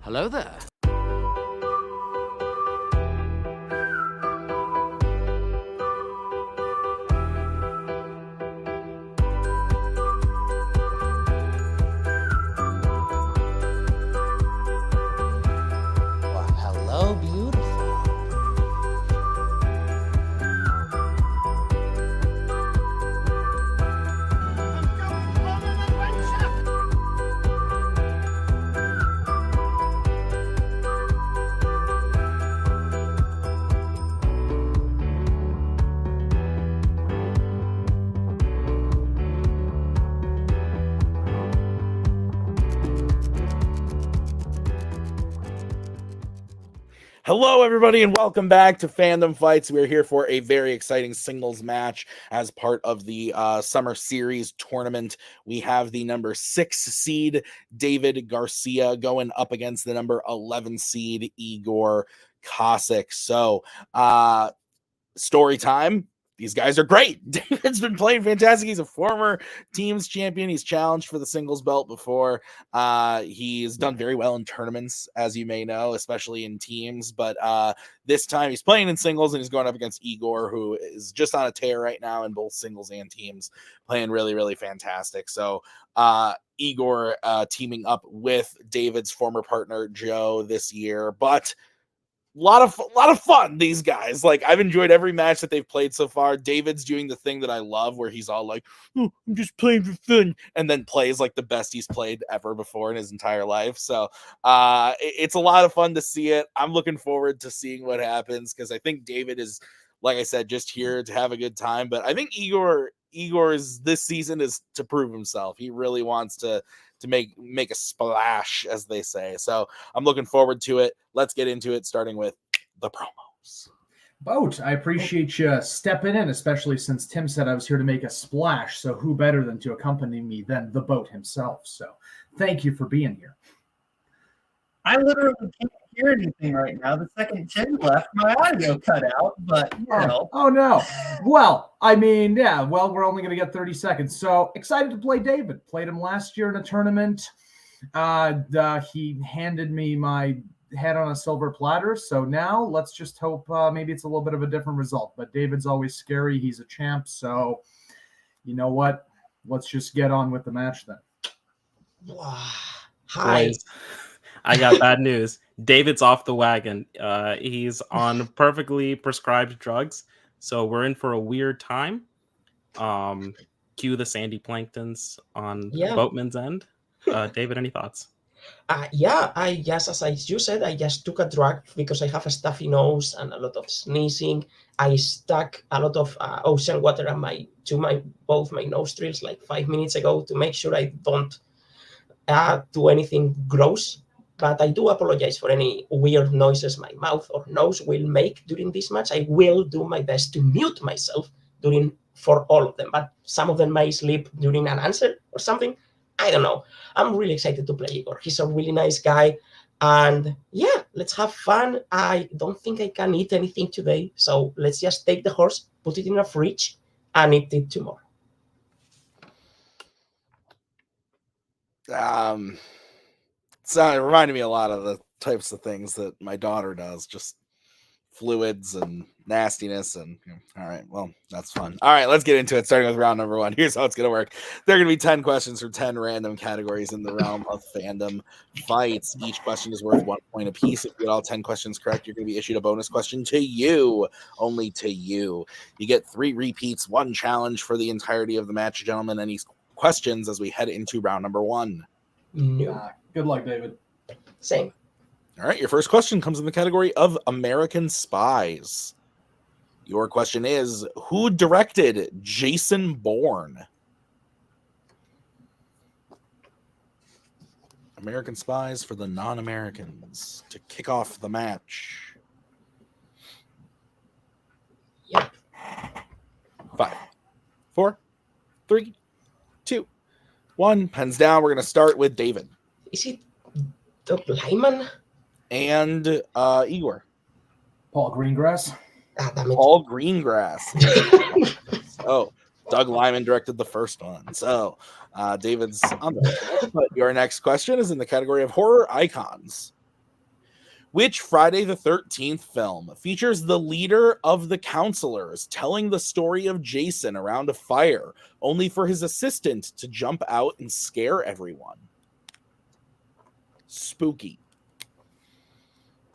Hello there. Well, hello, beautiful. Hello, everybody, and welcome back to Fandom Fights. We're here for a very exciting singles match as part of the Summer Series tournament. We have the number 6 seed, David Garcia, going up against the number 11 seed, Igor Kasic. So, story time. These guys are great. David's been playing fantastic. He's a former teams champion. He's challenged for the singles belt before. He's done very well in tournaments, as you may know, especially in teams. But this time he's playing in singles, and he's going up against Igor, who is just on a tear right now in both singles and teams, playing really, really fantastic. So Igor teaming up with David's former partner, Joe, this year. But a lot of fun, these guys. Like, I've enjoyed every match that they've played so far. David's doing the thing that I love, where he's all like, oh, I'm just playing for fun, and then plays like the best he's played ever before in his entire life. So it's a lot of fun to see it. I'm looking forward to seeing what happens, because I think David is, like I said, just here to have a good time. But I think Igor's this season is to prove himself. He really wants to make a splash, as they say. So I'm looking forward to it. Let's get into it, starting with the promos. Boat, I appreciate you stepping in, especially since Tim said I was here to make a splash. So who better than to accompany me than the Boat himself? So thank you for being here. I literally can't hear anything right now. The second Tim left, my audio cut out, but you know. Oh no. Well, I mean, yeah, well, we're only going to get 30 seconds. So excited to play David. Played him last year in a tournament. He handed me my head on a silver platter. So now let's just hope maybe it's a little bit of a different result. But David's always scary. He's a champ. So you know what? Let's just get on with the match then. Hi. Boys, I got bad news. David's off the wagon. He's on perfectly prescribed drugs, so we're in for a weird time. Cue the Sandy Planktons on Boatman's end. David, any thoughts? I just, as you said, I just took a drug because I have a stuffy nose and a lot of sneezing. I stuck a lot of ocean water to both my nostrils like 5 minutes ago to make sure I don't do anything gross. But I do apologize for any weird noises my mouth or nose will make during this match. I will do my best to mute myself for all of them, but some of them may slip during an answer or something. I don't know. I'm really excited to play Igor. He's a really nice guy. And yeah, let's have fun. I don't think I can eat anything today. So let's just take the horse, put it in a fridge, and eat it tomorrow. So it reminded me a lot of the types of things that my daughter does, just fluids and nastiness. And all right, well, that's fun. All right, let's get into it, starting with round number 1. Here's how it's going to work. There are going to be 10 questions for 10 random categories in the realm of fandom fights. Each question is worth 1 point apiece. If you get all 10 questions correct, you're going to be issued a bonus question to you, only to you. You get 3 repeats, 1 challenge for the entirety of the match, gentlemen. Any questions as we head into round number 1? No. Good luck, David. Same. All right, your first question comes in the category of American Spies. Your question is, who directed Jason Bourne? American Spies for the non-Americans to kick off the match. Yep. 5, 4, 3, 2, 1. Pens down. We're going to start with David. Is it Doug Lyman? And Igor. Paul Greengrass. Damn it. Paul Greengrass. Oh, Doug Lyman directed the first one. So David's on there. But your next question is in the category of horror icons. Which Friday the 13th film features the leader of the counselors telling the story of Jason around a fire, only for his assistant to jump out and scare everyone? Spooky.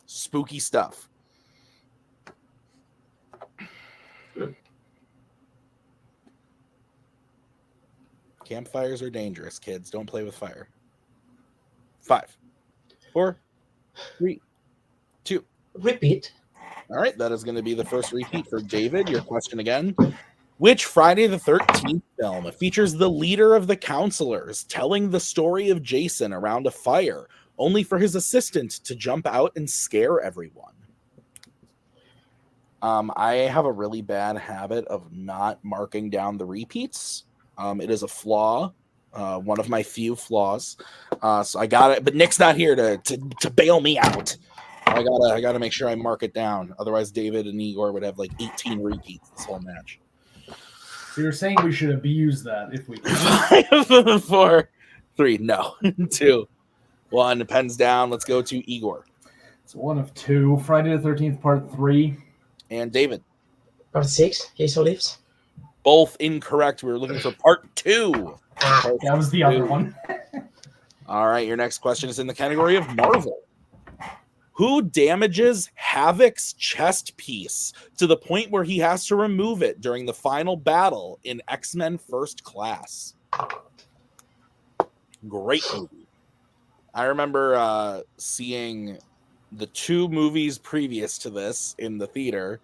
Spooky stuff. Campfires are dangerous, kids. Don't play with fire. 5, 4, 3, 2. Repeat. All right, that is going to be the first repeat for David. Your question again. Which Friday the 13th film features the leader of the counselors telling the story of Jason around a fire, only for his assistant to jump out and scare everyone? I have a really bad habit of not marking down the repeats. It is a flaw, one of my few flaws. So I got it, but Nick's not here to bail me out. I gotta make sure I mark it down. Otherwise, David and Igor would have like 18 repeats this whole match. So you're saying we should abuse that if we can? 5, 4, 3, no, 2, 1. Pens down. Let's go to Igor. It's one of two. Friday the 13th, part 3. And David. Part 6, Jason Lives. Both incorrect. We were looking for part 2. That was the other one. All right, your next question is in the category of Marvel. Who damages Havoc's chest piece to the point where he has to remove it during the final battle in X-Men First Class? Great movie. I remember seeing the 2 movies previous to this in the theater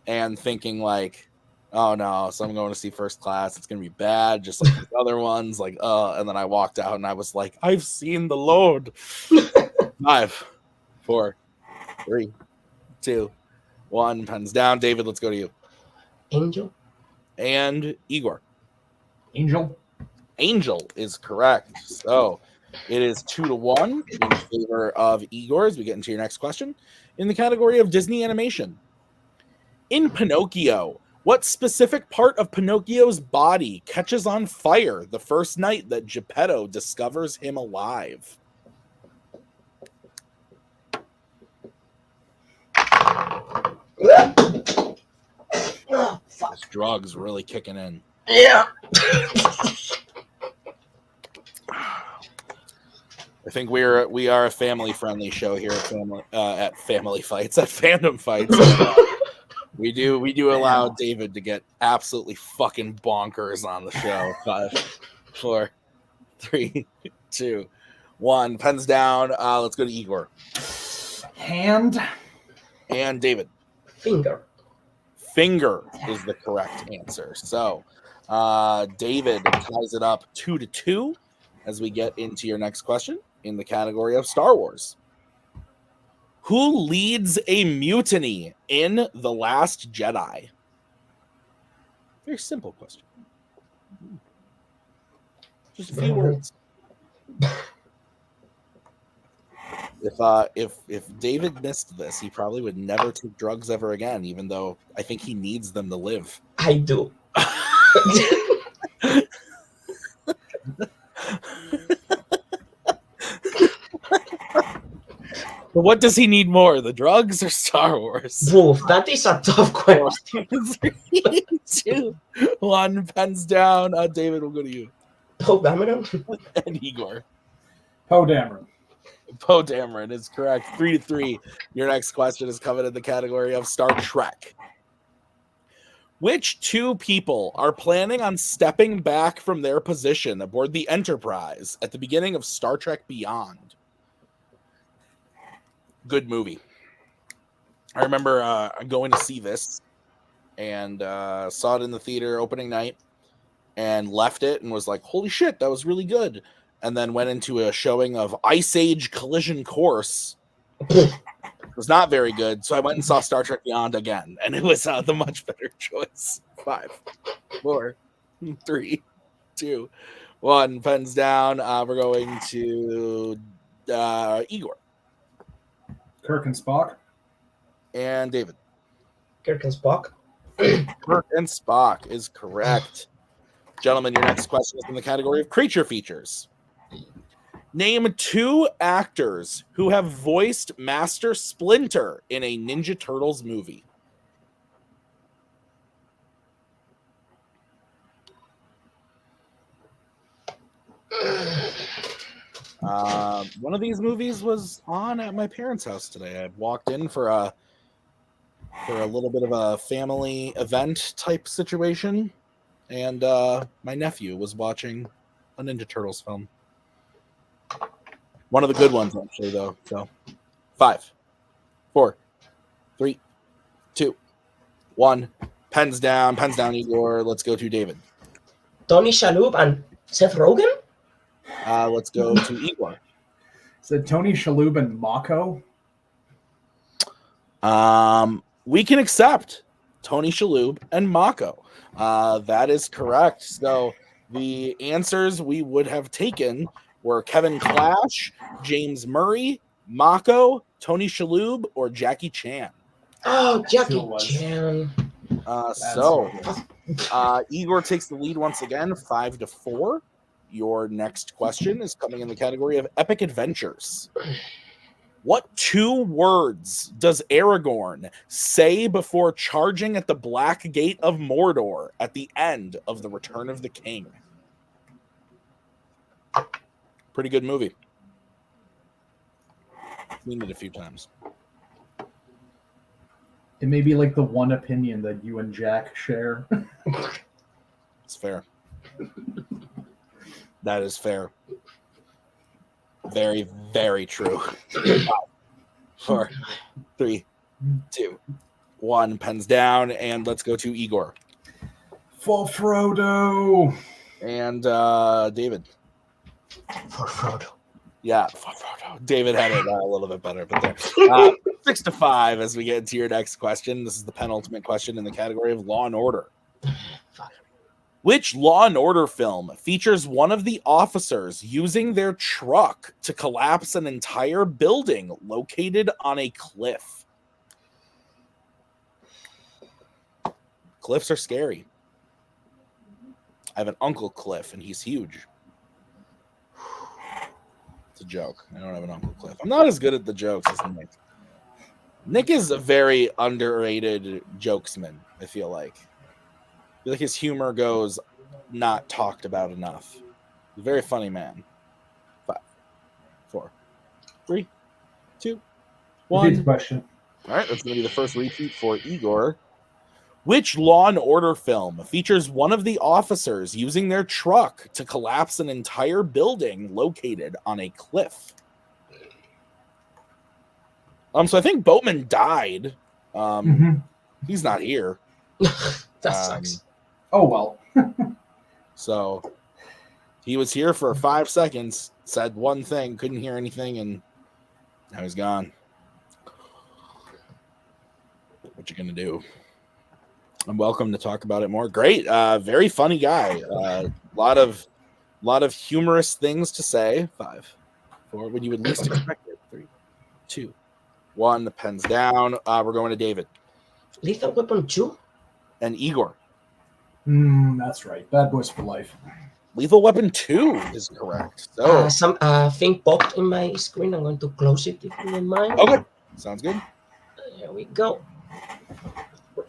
and thinking like, oh no, so I'm going to see First Class. It's going to be bad, just like the other ones. Like, and then I walked out and I was like, I've seen the Lord. 5, 4, 3, 2, 1. Pens down. David, let's go to you. Angel. And Igor. Angel. Angel is correct. So it is 2-1 in favor of Igor as we get into your next question. In the category of Disney animation. In Pinocchio, what specific part of Pinocchio's body catches on fire the first night that Geppetto discovers him alive? Oh, fuck. This drug's really kicking in. Yeah. I think we are a family friendly show here at Family Fights, at Fandom Fights. We do allow David to get absolutely fucking bonkers on the show. 5, 4, 3, 2, 1. Pens down. Let's go to Igor. Hand. And David. Finger. Finger is the correct answer. So David ties it up 2-2 as we get into your next question in the category of Star Wars. Who leads a mutiny in The Last Jedi? Very simple question. Just a few words. If David missed this, he probably would never take drugs ever again, even though I think he needs them to live. I do. But what does he need more, the drugs or Star Wars? Woof, that is a tough question. 3, 2, 1. Pens down. David, we'll go to you. Poe Dameron. And Igor. Poe Dameron. Poe Dameron is correct. 3-3. Your next question is covered in the category of Star Trek. Which 2 people are planning on stepping back from their position aboard the Enterprise at the beginning of Star Trek Beyond? Good movie. I remember going to see this and saw it in the theater opening night and left it and was like, holy shit, that was really good. And then went into a showing of Ice Age Collision Course. It was not very good. So I went and saw Star Trek Beyond again. And it was the much better choice. 5, 4, 3, 2, 1. Pens down. We're going to Igor. Kirk and Spock. And David. Kirk and Spock. Kirk and Spock is correct. Gentlemen, your next question is in the category of creature features. Name 2 actors who have voiced Master Splinter in a Ninja Turtles movie. One of these movies was on at my parents' house today. I walked in for a little bit of a family event type situation, and my nephew was watching a Ninja Turtles film. One of the good ones, actually, though. So, 5, 4, 3, 2, 1. Pens down, Igor. Let's go to David. Tony Shalhoub and Seth Rogen? Let's go to Igor. Is it Tony Shalhoub and Mako? We can accept Tony Shalhoub and Mako. That is correct. So the answers we would have taken were Kevin Clash, James Murray, Mako, Tony Shalhoub, or Jackie Chan. Oh, Jackie Still was. Chan. Igor takes the lead once again, 5-4. Your next question is coming in the category of epic adventures. What 2 words does Aragorn say before charging at the Black Gate of Mordor at the end of The Return of the King? Pretty good movie. Seen it a few times. It may be like the one opinion that you and Jack share. It's fair. That is fair. Very, very true. 5, 4, 3, 2, 1. Pens down, and let's go to Igor. For Frodo. And David. For Frodo. Yeah, for Frodo. David had it a little bit better, but there. 6-5 as we get into your next question. This is the penultimate question in the category of Law and Order. Which Law and Order film features one of the officers using their truck to collapse an entire building located on a cliff? Cliffs are scary. I have an Uncle Cliff, and he's huge. It's a joke. I don't have an Uncle Cliff. I'm not as good at the jokes as Nick. Nick is a very underrated jokesman, I feel like. I feel like his humor goes not talked about enough. He's a very funny man. 5, 4, 3, 2, 1. Repeat the question. All right, that's going to be the first repeat for Igor. Which Law and Order film features one of the officers using their truck to collapse an entire building located on a cliff? So I think Boatman died. He's not here. That sucks. Oh, well. So he was here for 5 seconds, said one thing, couldn't hear anything, and now he's gone. What you gonna do? I'm welcome to talk about it more. Great, very funny guy. A lot of humorous things to say. 5, 4, when you would least expect it. 3, 2, 1. The pen's down. We're going to David. Lethal Weapon 2? And Igor. That's right. Bad Boys for Life. Lethal Weapon 2 is correct. So Some thing popped in my screen. I'm going to close it if you don't mind. okay, sounds good. Here we go.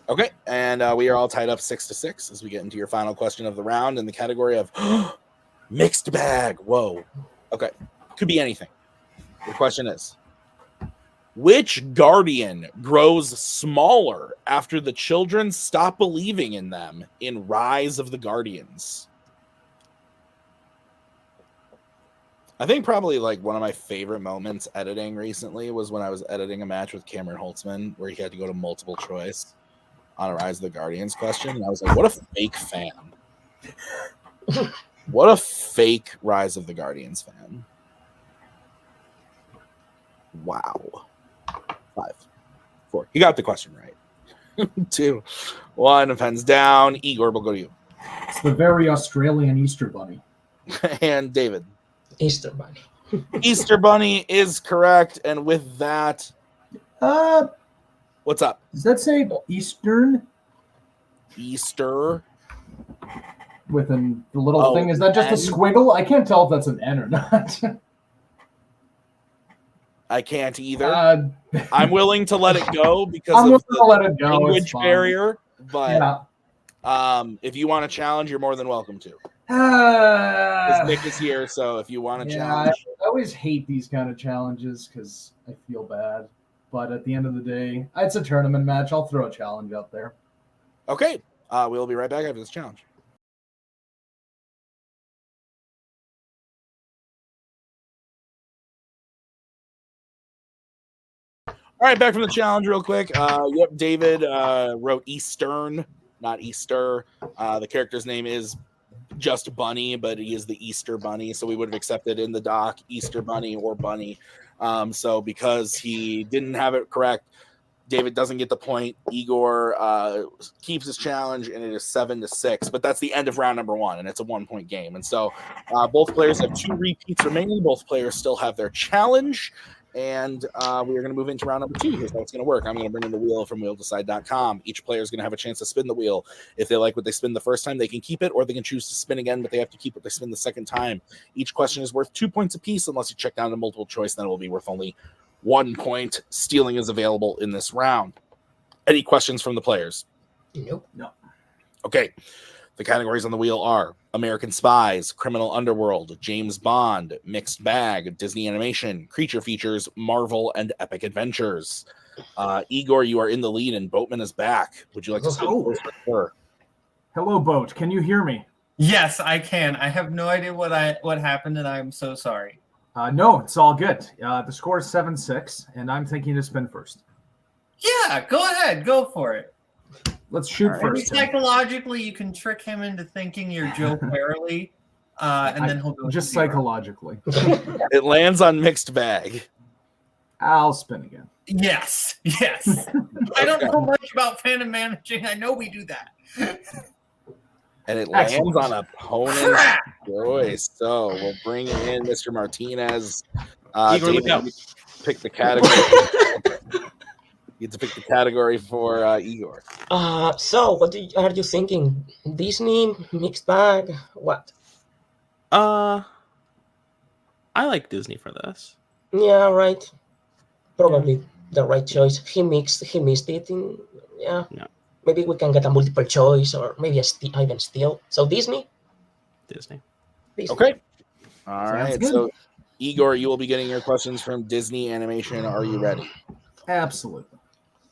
Okay, and we are all tied up 6-6 as we get into your final question of the round in the category of mixed bag. Whoa. Okay, could be anything. The question is, which Guardian grows smaller after the children stop believing in them in Rise of the Guardians? I think probably like one of my favorite moments editing recently was when I was editing a match with Cameron Holtzman where he had to go to multiple choice on a Rise of the Guardians question. And I was like, what a fake fan. What a fake Rise of the Guardians fan. Wow. 5, 4. You got the question right. 2, 1. Pens down. Igor, we'll go to you. It's the very Australian Easter Bunny. And David. Easter Bunny. Easter Bunny is correct. And with that, what's up? Does that say Eastern Easter. with the little thing? Is that just a squiggle? I can't tell if that's an N or not. I can't either. I'm willing to let it go because I'm of willing to let it go. It's language fine. barrier, but Yeah. if you want to challenge, you're more than welcome to. Because Nick is here, so if you want to challenge. I always hate these kind of challenges because I feel bad. But at the end of the day, it's a tournament match. I'll throw a challenge out there. Okay. We'll be right back after this challenge. All right, back from the challenge real quick. Yep, David wrote Eastern, not Easter. The character's name is just Bunny, but he is the Easter Bunny, so we would have accepted in the doc Easter Bunny or Bunny. So because he didn't have it correct, David doesn't get the point. Igor keeps his challenge, and it is 7-6. But that's the end of round number 1, and it's a 1-point game. And so both players have 2 repeats remaining. Both players still have their challenge. And we are going to move into round number 2. Here's how it's going to work. I'm going to bring in the wheel from wheeldecide.com. Each player is going to have a chance to spin the wheel. If they like what they spin the first time, they can keep it, or they can choose to spin again, but they have to keep what they spin the second time. Each question is worth 2 points apiece, unless you check down to multiple choice, then it will be worth only 1 point. Stealing is available in this round. Any questions from the players? Nope. No. Okay. The categories on the wheel are American Spies, Criminal Underworld, James Bond, Mixed Bag, Disney Animation, Creature Features, Marvel, and Epic Adventures. Igor, you are in the lead, and Boatman is back. Would you like to start first with her? Hello, Boat. Can you hear me? Yes, I can. I have no idea what happened, and I'm so sorry. No, it's all good. The score is 7-6, and I'm thinking to spin first. Yeah, go ahead. Go for it. Let's shoot Maybe first. psychologically, you can trick him into thinking you're Joe Farrelly, and then he'll go just zero. psychologically. It lands on Mixed Bag. I'll spin again. Yes. I don't know much about fandom managing. I know we do that. And it lands on opponent's choice. So we'll bring in Mr. Martinez. Igor, David, look out. pick the category. You get to pick the category for Igor. So what are you thinking? Disney, Mixed Bag, what? I like Disney for this. Yeah, right. Probably the right choice. He missed it in Yeah. Maybe we can get a multiple choice or maybe even steal. So Disney? Disney. Okay. All Sounds right. good. So Igor, you will be getting your questions from Disney Animation. Are you ready? Absolutely.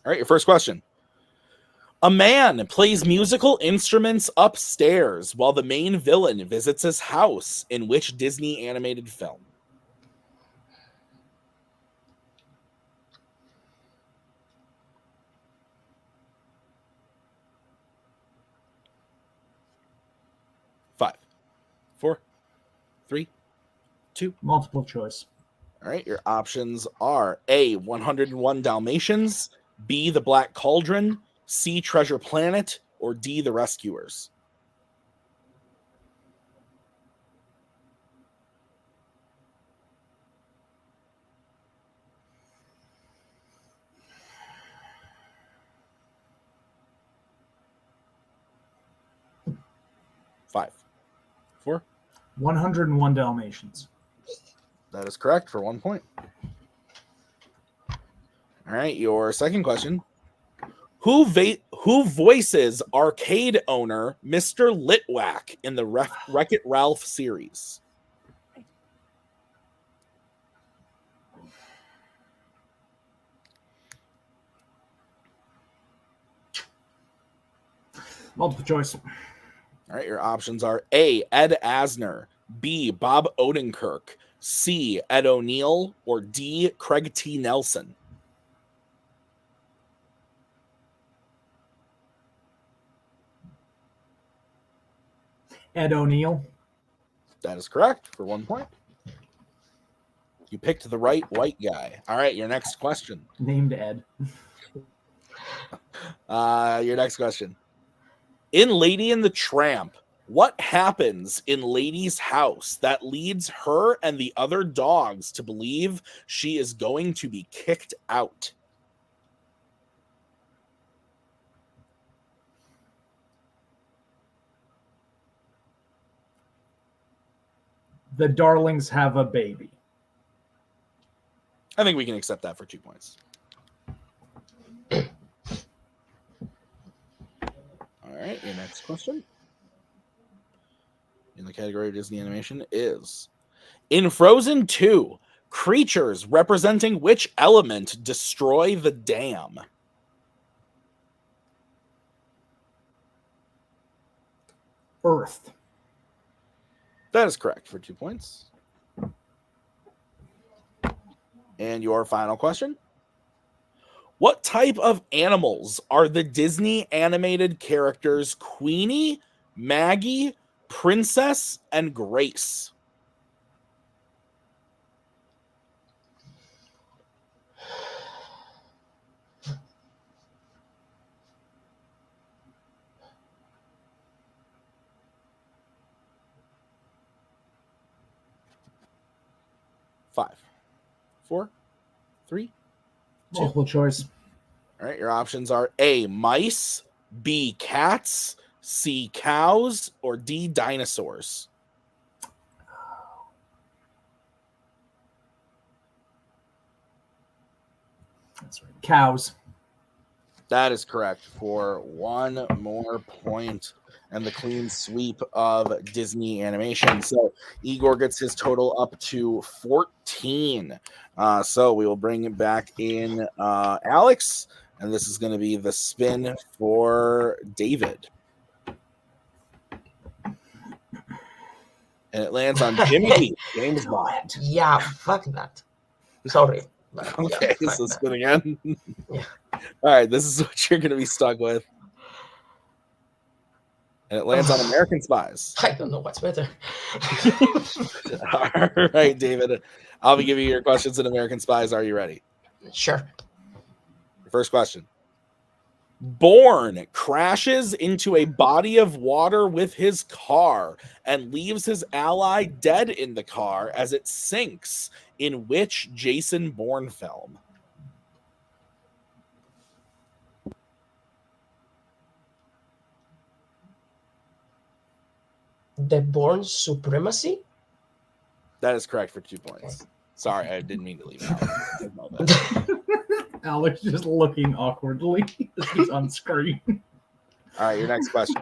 All right, your first question. A man plays musical instruments upstairs while the main villain visits his house in which Disney animated film? Five, 4, 3, 2. Multiple choice. All right, your options are A, 101 Dalmatians, B, The Black Cauldron, C, Treasure Planet, or D, The Rescuers. Five, 4. 101 Dalmatians. That is correct for 1 point. All right, your second question. Who voices arcade owner Mr. Litwack in the Wreck-It Ralph series? Multiple choice. All right, your options are A, Ed Asner, B, Bob Odenkirk, C, Ed O'Neill, or D, Craig T. Nelson. Ed O'Neill. That is correct for 1 point. You picked the right white guy. All right, your next question. Named Ed. Your next question. In Lady and the Tramp, what happens in Lady's house that leads her and the other dogs to believe she is going to be kicked out? The Darlings have a baby. I think we can accept that for 2 points. All right, your next question in the category of Disney animation is: in Frozen 2, creatures representing which element destroy the dam? Earth. That is correct for 2 points. And your final question: what type of animals are the Disney animated characters Queenie, Maggie, Princess, and Grace? Five, four, three, two. Multiple choice. All right, your options are A, mice, B, cats, C, cows, or D, dinosaurs. That's right. Cows. That is correct for 1 more point and the clean sweep of Disney animation. So Igor gets his total up to 14. So we will bring it back in Alex, and this is going to be the spin for David. And it lands on Jimmy James Bond. Yeah, fuck that. Sorry. But Okay, yeah, so fuck spin again. Yeah. All right, this is what you're going to be stuck with. And it lands on American Spies. I don't know what's better. All right, David. I'll be giving you your questions in American Spies. Are you ready? Sure. Your first question. Bourne crashes into a body of water with his car and leaves his ally dead in the car as it sinks. In which Jason Bourne film? The Bourne Supremacy? That is correct for 2 points. Sorry, I didn't mean to leave it out. I know that. Alex just looking awkwardly as he's on screen. All right, your next question.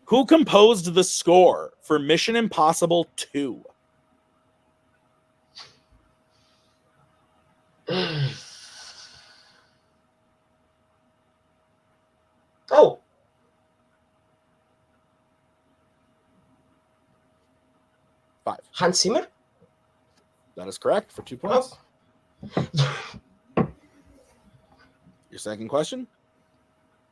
Who composed the score for Mission Impossible 2? Oh, 5. Hans Zimmer? That is correct for 2 points. Your second question.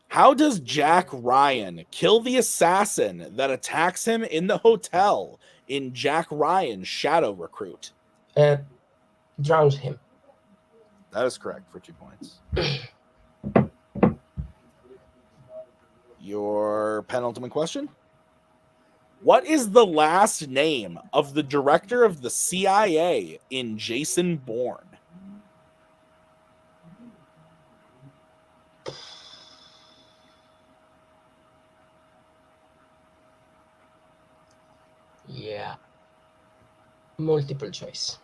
How does Jack Ryan kill the assassin that attacks him in the hotel in Jack Ryan's Shadow Recruit? Drowns him. That is correct for 2 points. Your penultimate question. What is the last name of the director of the CIA in Jason Bourne? Yeah. Multiple choice.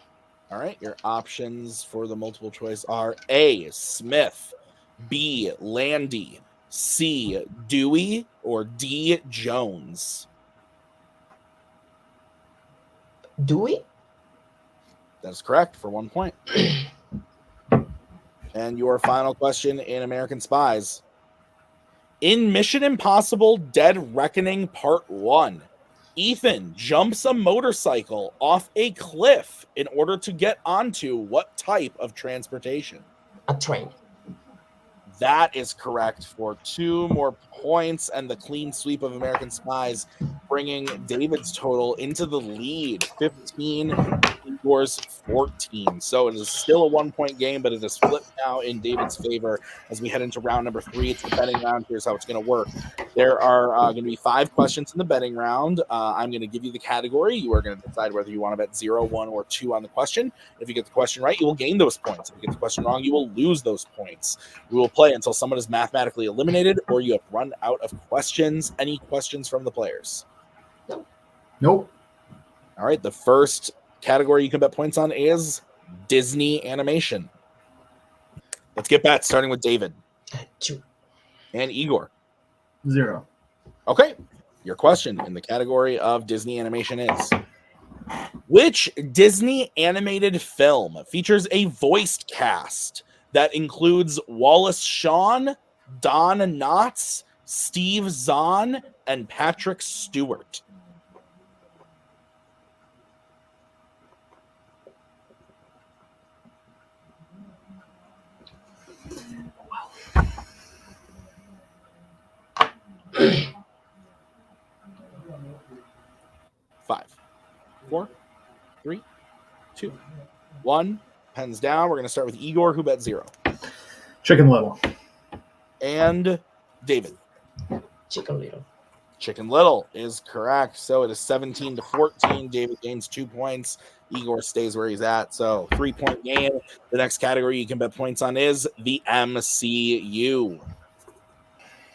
All right, your options for the multiple choice are A, Smith, B, Landy, C, Dewey, or D, Jones. Dewey? That's correct for 1 point. And your final question in American Spies. In Mission Impossible Dead Reckoning Part 1, Ethan jumps a motorcycle off a cliff in order to get onto what type of transportation? A train. That is correct for 2 more points and the clean sweep of American Spies, bringing David's total into the lead, 15, Igor's 14. So it is still a 1-point game, but it is flipped now in David's favor as we head into round number 3. It's the betting round. Here's how it's going to work. There are going to be 5 questions in the betting round. I'm going to give you the category. You are going to decide whether you want to bet 0, 1, or 2 on the question. If you get the question right, you will gain those points. If you get the question wrong, you will lose those points. We will play until someone is mathematically eliminated or you have run out of questions. Any questions from the players? Nope. All right. The first category you can bet points on is Disney animation. Let's get back, starting with David. 2. And Igor. 0. Okay. Your question in the category of Disney animation is: which Disney animated film features a voiced cast that includes Wallace Shawn, Don Knotts, Steve Zahn, and Patrick Stewart? Five, 4, 3, 2, 1. Pens down. We're going to start with Igor, who bet 0. Chicken Little. And David. Chicken Little. Chicken Little is correct. So it is 17-14. David gains 2 points. Igor stays where he's at. So 3-point game. The next category you can bet points on is the MCU.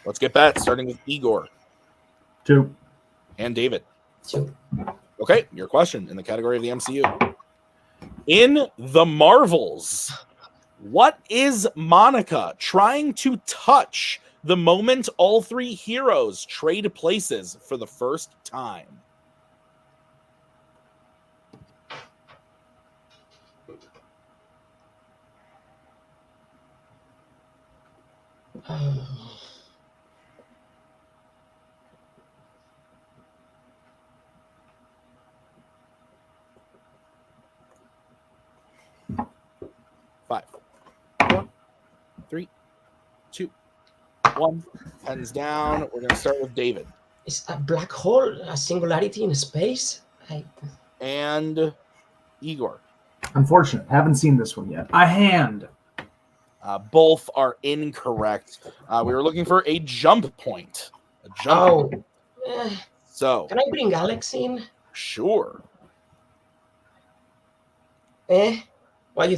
Let's get bet, starting with Igor. 2. And David. 2. Okay, your question in the category of the MCU. In The Marvels, what is Monica trying to touch the moment all 3 heroes trade places for the first time? Five, 4, 3, 2, 1. Pens down. We're going to start with David. Is a black hole a singularity in space? And Igor. Unfortunate. Haven't seen this one yet. A hand. Both are incorrect. We were looking for a jump point. A jump Oh. point. So, Can I bring Alex in? sure. What you?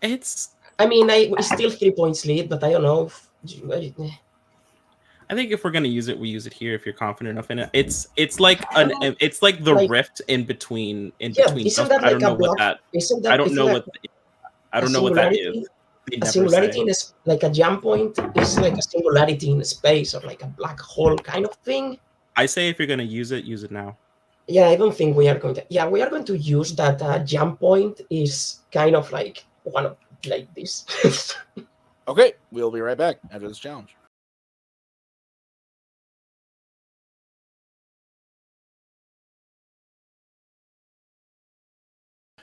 It's. I mean, it's still 3 points lead, but I don't know. I think if we're gonna use it, we use it here. If you're confident enough in it, it's like the Like- rift in between Yeah, between isn't stuff. that I don't like a know what block? that. Isn't that? I don't isn't know that what. I don't know what that is. singularity? They A never singularity say. is like a jump point. Is like a singularity in space or like a black hole kind of thing. I say if you're gonna use it now. Yeah, I don't think we are going to. Yeah, we are going to use that jump point. Is kind of like one of like this. Okay, we'll be right back after this challenge.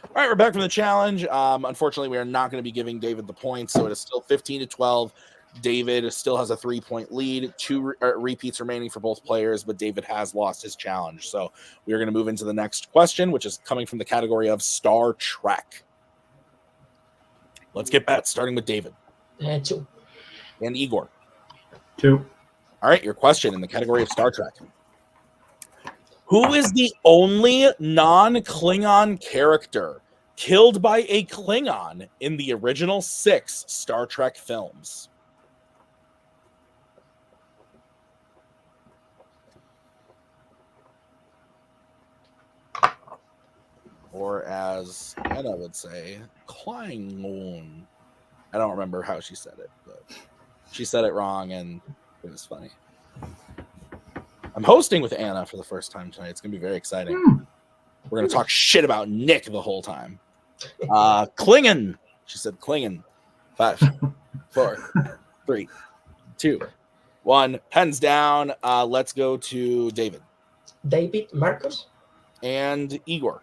All right, we're back from the challenge. Unfortunately, we are not going to be giving David the points, so it is still 15-12. David still has a 3-point lead, 2 repeats remaining for both players, but David has lost his challenge. So we are going to move into the next question, which is coming from the category of Star Trek. Let's get back, starting with David. 2. And Igor. 2. All right, your question in the category of Star Trek. Who is the only non-Klingon character killed by a Klingon in the original 6 Star Trek films? Or as Anna would say, Klingon. I don't remember how she said it, but she said it wrong, and it was funny. I'm hosting with Anna for the first time tonight. It's going to be very exciting. We're going to talk shit about Nick the whole time. Klingon. She said Klingon. 5, 4, 3, 2, 1. Pens down. Let's go to David. David Marcus. And Igor.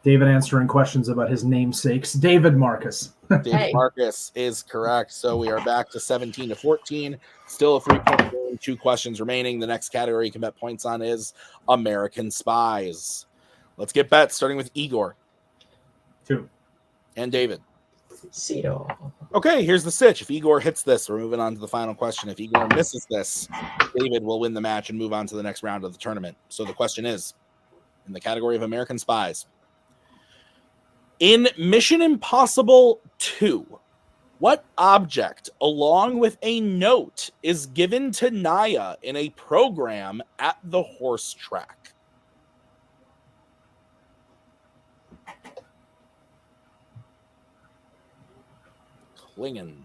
David answering questions about his namesakes. David Marcus. David Hey. Marcus is correct. So we are back to 17-14. Still a 3-point game. 2 questions remaining. The next category you can bet points on is American Spies. Let's get bets, starting with Igor. 2. And David. 0. Okay, here's the sitch. If Igor hits this, we're moving on to the final question. If Igor misses this, David will win the match and move on to the next round of the tournament. So the question is, in the category of American Spies, in Mission Impossible 2, what object, along with a note, is given to Naya in a program at the horse track? Klingen.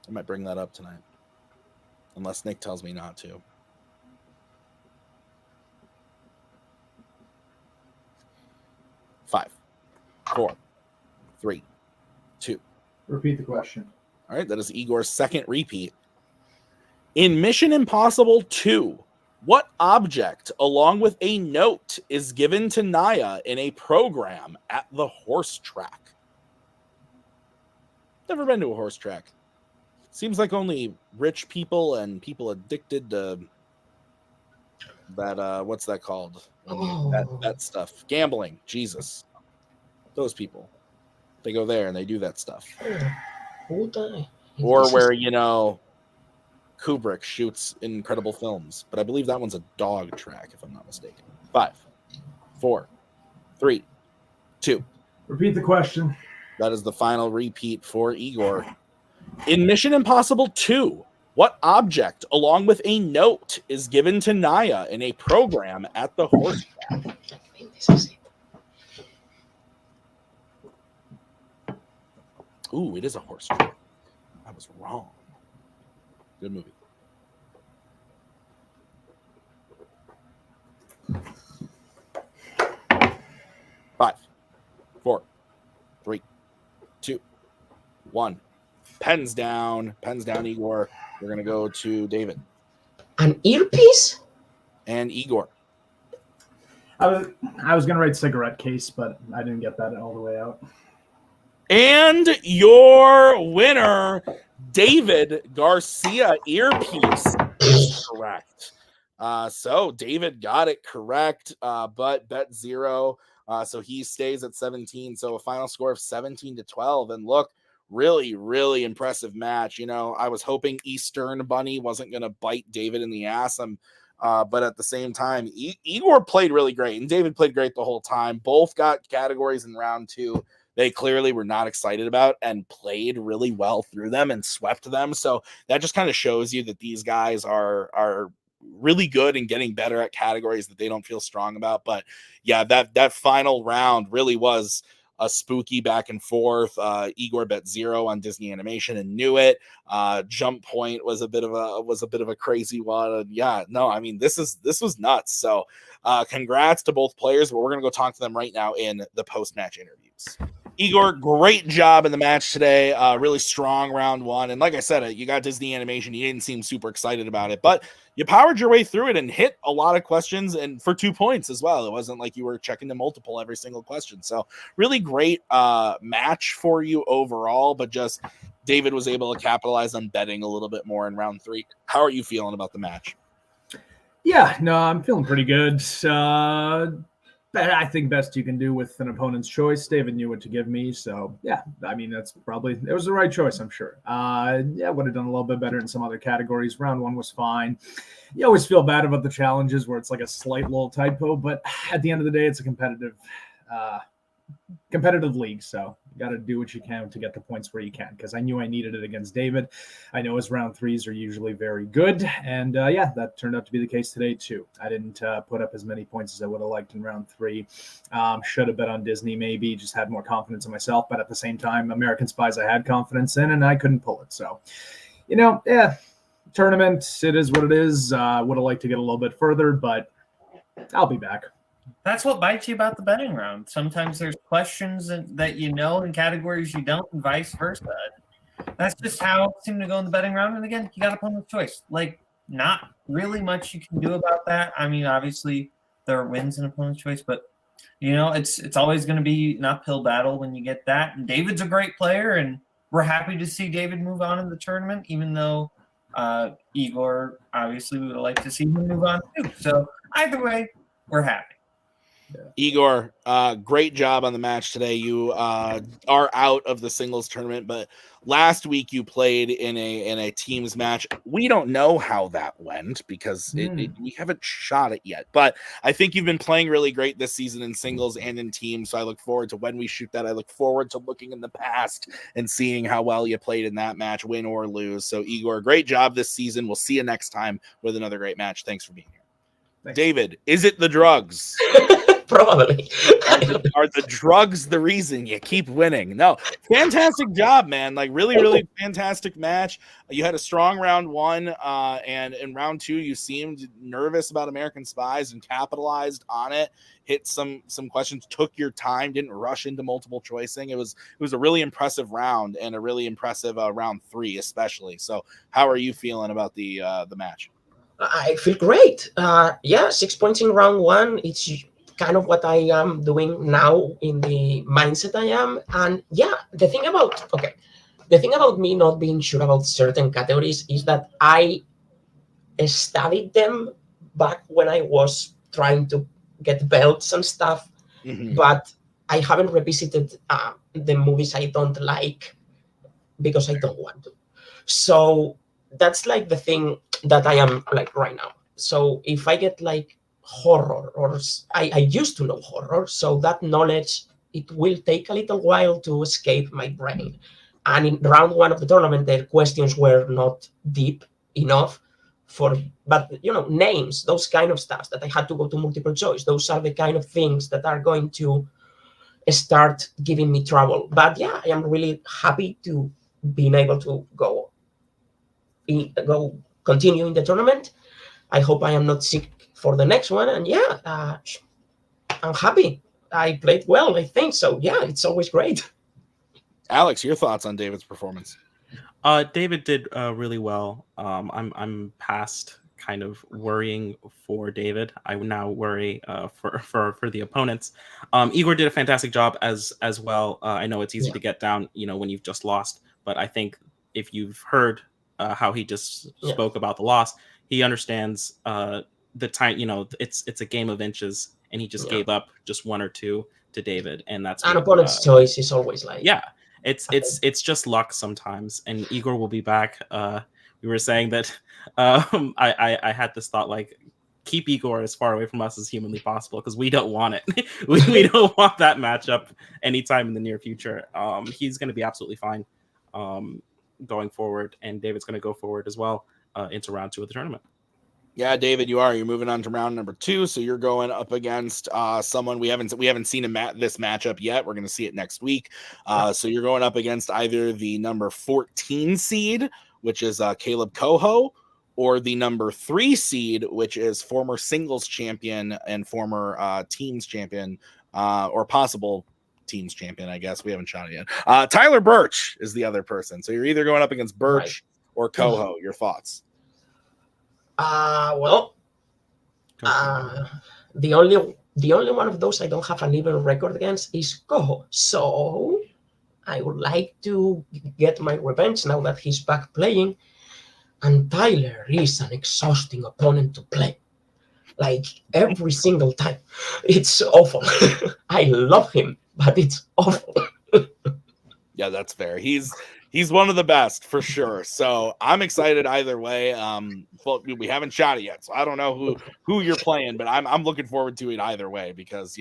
I might bring that up tonight. Unless Nick tells me not to. Five, 4, 3, 2. Repeat the question. All right, that is Igor's second repeat. In Mission Impossible 2, what object, along with a note, is given to Naya in a program at the horse track? Never been to a horse track. Seems like only rich people and people addicted to that, what's that called? That stuff. Gambling. Jesus. Those people. They go there and they do that stuff. Who die? Or where, you know, Kubrick shoots incredible films. But I believe that one's a dog track, if I'm not mistaken. 5, 4, 3, 2. Repeat the question. That is the final repeat for Igor. In Mission Impossible 2, what object, along with a note, is given to Naya in a program at the horse track? Ooh, it is a horse track. I was wrong. Good movie. Five, 4, 3, 2, 1. Pens down, Igor. We're going to go to David. An earpiece? And Igor. I was going to write cigarette case, but I didn't get that all the way out. And your winner, David Garcia, earpiece, is correct. So David got it correct, but bet 0. So he stays at 17. So a final score of 17-12. And look, really, really impressive match. You know, I was hoping Eastern Bunny wasn't going to bite David in the ass. But at the same time, Igor played really great, and David played great the whole time. Both got categories in round 2 they clearly were not excited about and played really well through them and swept them. So that just kind of shows you that these guys are really good and getting better at categories that they don't feel strong about. But yeah, that final round really was a spooky back and forth. Igor bet 0 on Disney Animation and knew it. Jump Point was a bit of a crazy one. And yeah, no, I mean, this was nuts. So congrats to both players, but we're going to go talk to them right now in the post-match interviews. Igor, great job in the match today. Really strong round 1. And like I said, you got Disney Animation. You didn't seem super excited about it, but you powered your way through it and hit a lot of questions, and for 2 points as well. It wasn't like you were checking the multiple every single question. So really great match for you overall, but just David was able to capitalize on betting a little bit more in round 3. How are you feeling about the match? Yeah, no, I'm feeling pretty good. I think best you can do with an opponent's choice. David knew what to give me, so yeah, I mean, it was the right choice, I'm sure. Yeah, would have done a little bit better in some other categories. Round 1 was fine. You always feel bad about the challenges where it's like a slight little typo, but at the end of the day, it's a competitive league, so you got to do what you can to get the points where you can, because I knew I needed it against David. I know his round 3s are usually very good, and yeah, that turned out to be the case today too. I didn't put up as many points as I would have liked in round 3. Should have bet on Disney, maybe just had more confidence in myself, but at the same time, American Spies I had confidence in, and I couldn't pull it. So, you know, yeah, tournament, it is what it is. Would have liked to get a little bit further, but I'll be back. That's what bites you about the betting round. Sometimes there's questions that you know and categories you don't, and vice versa. That's just how it seemed to go in the betting round. And again, you got opponent's choice. Like, not really much you can do about that. I mean, obviously there are wins in opponent's choice, but you know, it's always going to be an uphill battle when you get that. And David's a great player, and we're happy to see David move on in the tournament, even though Igor, obviously, we would like to see him move on too. So either way, we're happy. Igor, great job on the match today. You are out of the singles tournament, but last week you played in a teams match. We don't know how that went because we haven't shot it yet, but I think you've been playing really great this season in singles and in teams. So I look forward to when we shoot that. I look forward to looking in the past and seeing how well you played in that match, win or lose. So Igor, great job this season. We'll see you next time with another great match. Thanks for being here. Thanks. David, is it the drugs? Probably. Are the drugs the reason you keep winning? No, fantastic job, man. Like really fantastic match. You had a strong round one, and in round two, you seemed nervous about American Spies and capitalized on it. Hit some questions, took your time, didn't rush into multiple choicing. It was a really impressive round and a really impressive round three, especially. So, how are you feeling about the match? I feel great. 6 points in round one. It's kind of what I am doing now in the mindset I am. And yeah, the thing about me not being sure about certain categories is that I studied them back when I was trying to get belts and stuff, but I haven't revisited the movies I don't like because I don't want to. So that's like the thing that I am like right now. So if I get like horror, or I used to know horror, so that knowledge, it will take a little while to escape my brain. And in round one of the tournament, the questions were not deep enough but names, those kind of stuff that I had to go to multiple choice. Those are the kind of things that are going to start giving me trouble. But yeah, I am really happy to being able to continue in the tournament. I hope I am not sick for the next one. And yeah, I'm happy. I played well, I think. So yeah, it's always great. Alex, your thoughts on David's performance? David did really well. I'm past kind of worrying for David. I now worry for the opponents. Igor did a fantastic job as well. I know it's easy to get down, when you've just lost, but I think if you've heard how he just spoke about the loss, he understands the time. It's a game of inches, and he just gave up just one or two to David, and that's an opponent's choice is always like it's just luck sometimes. And Igor will be back. We were saying that I had this thought, like, keep Igor as far away from us as humanly possible, because we don't want it. we don't want that matchup anytime in the near future. He's going to be absolutely fine going forward, and David's going to go forward as well into round two of the tournament. Yeah, David, you're moving on to round number two, so you're going up against someone we haven't seen this matchup yet. We're going to see it next week. So you're going up against either the number 14 seed, which is Caleb Coho, or the number 3 seed, which is former singles champion and former teams champion, or possible teams champion, I guess. We haven't shot it yet. Tyler Birch is the other person. So you're either going up against Birch or Coho. Your thoughts? The only one of those I don't have an even record against is Coho. So I would like to get my revenge now that he's back playing. And Tyler is an exhausting opponent to play. Like every single time. It's awful. I love him, but it's awful. Yeah, that's fair. He's one of the best for sure. So I'm excited either way. We haven't shot it yet, so I don't know who you're playing, but I'm looking forward to it either way, because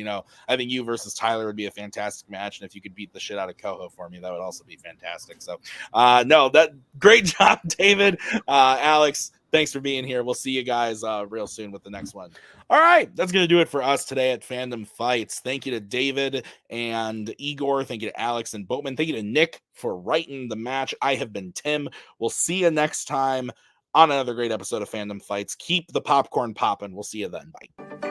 I think you versus Tyler would be a fantastic match, and if you could beat the shit out of Coho for me, that would also be fantastic. So that great job, David. Alex, thanks for being here. We'll see you guys real soon with the next one. All right, that's going to do it for us today at Fandom Fights. Thank you to David and Igor. Thank you to Alex and Boatman. Thank you to Nick for writing the match. I have been Tim. We'll see you next time on another great episode of Fandom Fights. Keep the popcorn popping. We'll see you then. Bye.